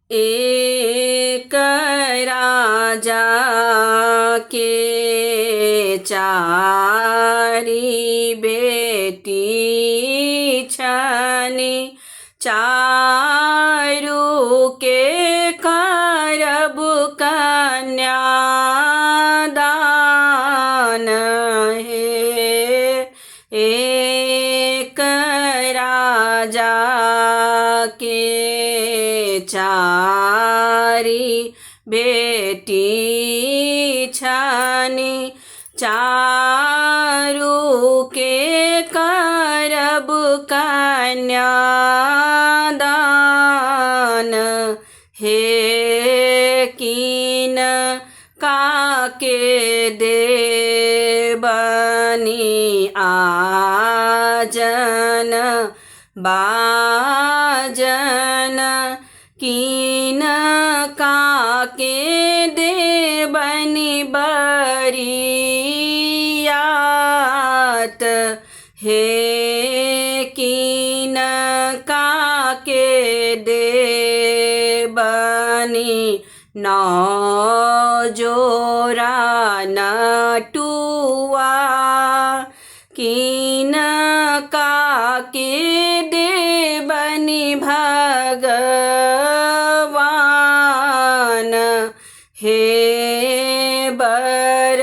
एक राजा के चारी बेटी छनी, चारू के करब कन्यादान हे। एक राजा के चारी बेटी छनी, चारू के करब कन्यादान हे। कीन काके देबनी आजन बाजन, कीन काके देबनी बरियात हे। कीन काके देबनी नौ जोरा नटुआ, कीन काके देबनी भगवान हे। बर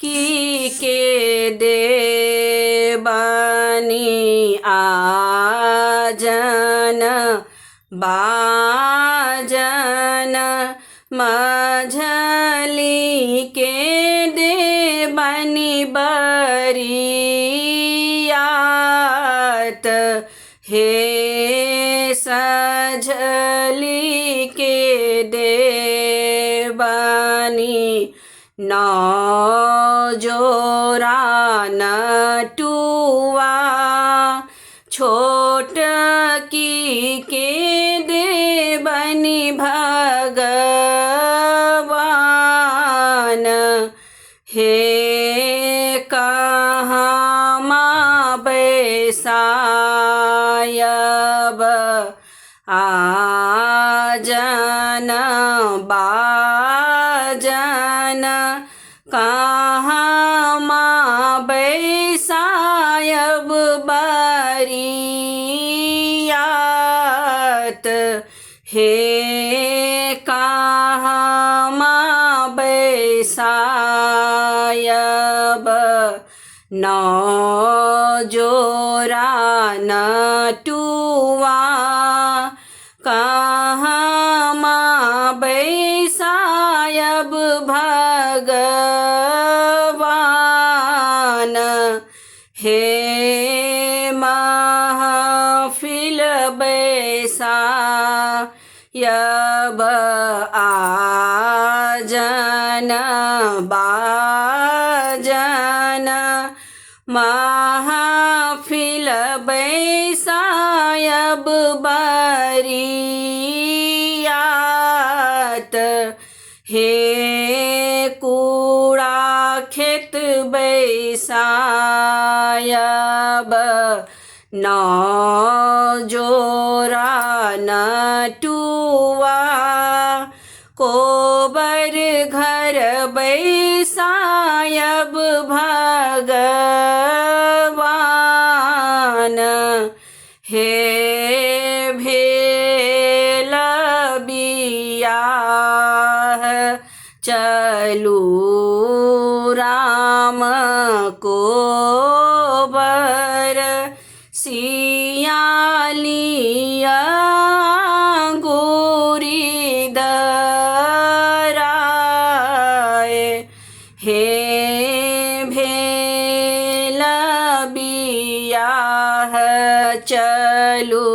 की के देबनी आजन बाजन, मझली के देबनी बरियात हे। सझली के देबनी नौ जोरा नटुआ, छोट की के देबनी भगवान हे। कहमा बैसायब आजन बाजन, कहमा बैसायब बरियात हे। कहमा बैसायब नौ जोरा नटुआ, कहमा बैसायब भगवान हे। महफिल बैसायब आजन बाजन, महफिल बैसायब बरियात हे। कूड़ा खेत बैसायब नौ जोरा नटुआ, कोबर घर बैसायब भगवान हे। भेल बियाह चलू राम कोबर, सियालिया गोरी दराए हे। भेल बियाह चलू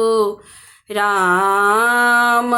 राम